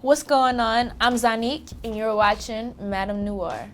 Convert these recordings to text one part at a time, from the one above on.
What's going on? I'm Zonnique, and you're watching MadameNoire.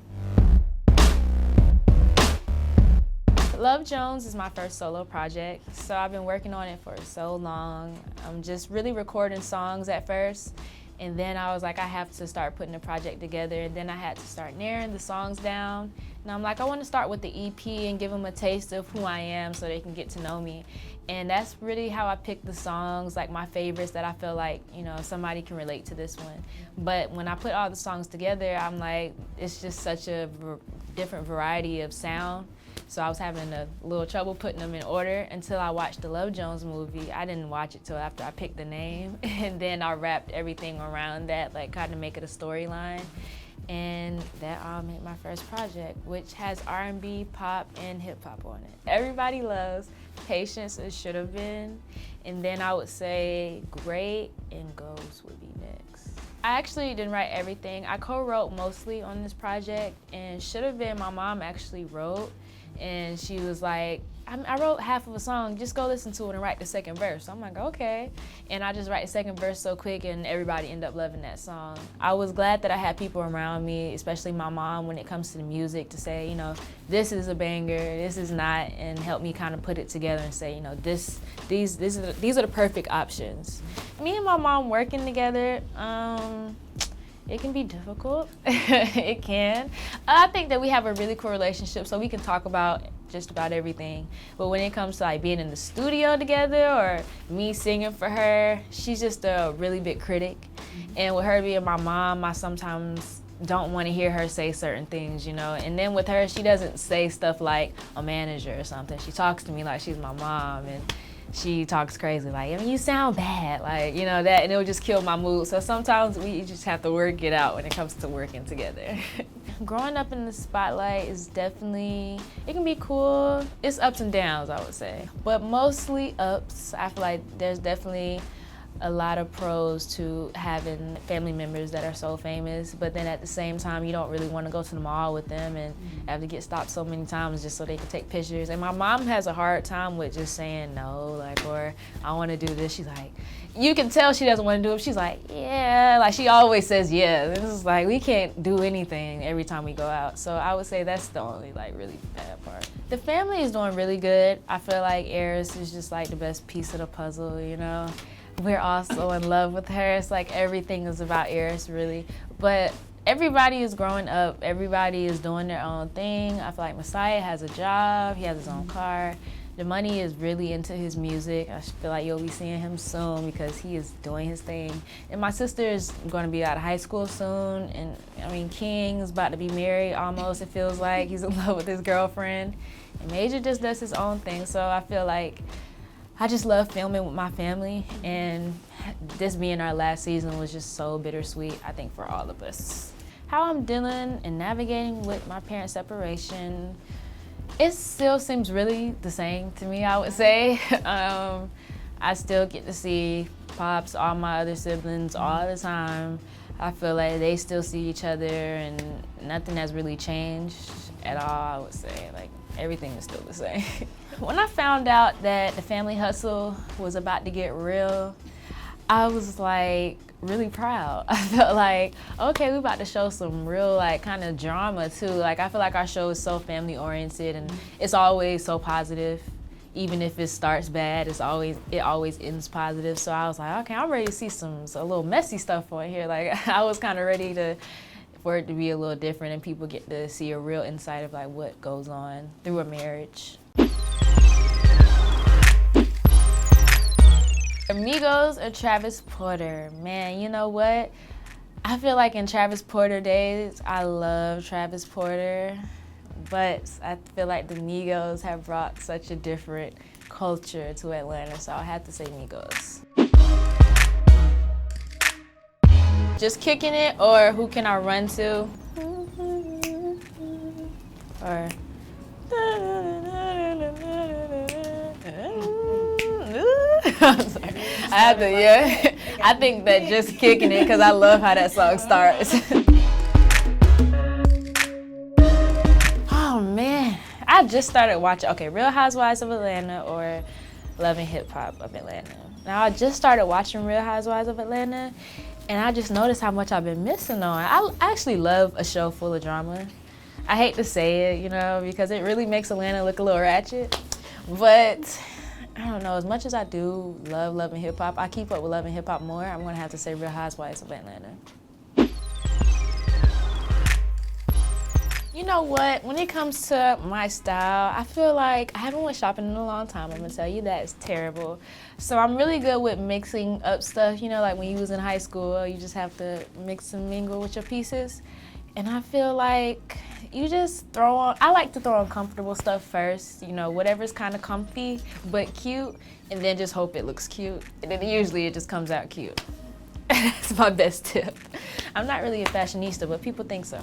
Love Jones is my first solo project, so I've been working on it for so long. I'm just really recording songs at first, and then I was like, I have to start putting a project together, and then I had to start narrowing the songs down. And I'm like, I want to start with the EP and give them a taste of who I am so they can get to know me. And that's really how I pick the songs, like my favorites that I feel like, somebody can relate to this one. But when I put all the songs together, I'm like, it's just such a different variety of sound. So I was having a little trouble putting them in order until I watched the Love Jones movie. I didn't watch it till after I picked the name, and then I wrapped everything around that, like kind of make it a storyline. And that all made my first project, which has R&B, pop, and hip hop on it. Everybody loves Patience, It Should Have Been, and then I would say Great and Ghost would be next. I actually didn't write everything. I co-wrote mostly on this project, and Should Have Been my mom actually wrote, and she was like, I wrote half of a song, just go listen to it and write the second verse. I'm like, okay. And I just write the second verse so quick, and everybody ended up loving that song. I was glad that I had people around me, especially my mom, when it comes to the music, to say, this is a banger, this is not, and help me kind of put it together and say, these are the perfect options. Me and my mom working together, it can be difficult. It can. I think that we have a really cool relationship, so we can talk about just about everything. But when it comes to like being in the studio together or me singing for her, she's just a really big critic. And with her being my mom, I sometimes don't want to hear her say certain things, And then with her, she doesn't say stuff like a manager or something. She talks to me like she's my mom, and she talks crazy, like, you sound bad, like, that, and it would just kill my mood. So sometimes we just have to work it out when it comes to working together. Growing up in the spotlight is definitely, it can be cool. It's ups and downs, I would say, but mostly ups. I feel like there's definitely a lot of pros to having family members that are so famous, but then at the same time, you don't really want to go to the mall with them and have to get stopped so many times just so they can take pictures. And my mom has a hard time with just saying no, like, or I want to do this. She's like, you can tell she doesn't want to do it. She's like, yeah, like she always says yeah. This is like, we can't do anything every time we go out. So I would say that's the only like really bad part. The family is doing really good. I feel like Eris is just like the best piece of the puzzle, We're all so in love with her. It's like everything is about Eris, really. But everybody is growing up. Everybody is doing their own thing. I feel like Messiah has a job. He has his own car. The money is really into his music. I feel like you'll be seeing him soon because he is doing his thing. And my sister is going to be out of high school soon. And King is about to be married almost, it feels like. He's in love with his girlfriend. And Major just does his own thing. So I feel like I just love filming with my family, and this being our last season was just so bittersweet, I think, for all of us. How I'm dealing and navigating with my parents' separation, it still seems really the same to me, I would say. I still get to see Pops, all my other siblings all the time. I feel like they still see each other, and nothing has really changed at all, I would say. Like, everything is still the same. When I found out that the family hustle was about to get real, I was like really proud. I felt like, okay, we're about to show some real like kind of drama too. Like I feel like our show is so family oriented, and it's always so positive. Even if it starts bad, it always ends positive. So I was like, okay, I'm ready to see a little messy stuff on here. Like I was kind of ready for it to be a little different, and people get to see a real insight of like what goes on through a marriage. Amigos or Travis Porter? Man, you know what? I feel like in Travis Porter days, I love Travis Porter, but I feel like the Migos have brought such a different culture to Atlanta, so I have to say Migos. Just Kicking It or Who Can I Run To? Or I'm sorry. I have to, yeah. I think that Just Kicking It, because I love how that song starts. Oh man, I just started watching, Real Housewives of Atlanta or Love and Hip Hop of Atlanta. Now I just started watching Real Housewives of Atlanta, And I just noticed how much I've been missing on. I actually love a show full of drama. I hate to say it, you know, because it really makes Atlanta look a little ratchet. But I don't know, as much as I do love Love and Hip Hop, I keep up with Love and Hip Hop more. I'm gonna have to say Real Housewives of Atlanta. You know what, when it comes to my style, I feel like I haven't went shopping in a long time. I'm gonna tell you that, it's terrible. So I'm really good with mixing up stuff, you know, like when you was in high school, you just have to mix and mingle with your pieces. And I feel like you just throw on, I like to throw on comfortable stuff first, you know, whatever's kind of comfy but cute, and then just hope it looks cute. And then usually it just comes out cute. That's my best tip. I'm not really a fashionista, but people think so.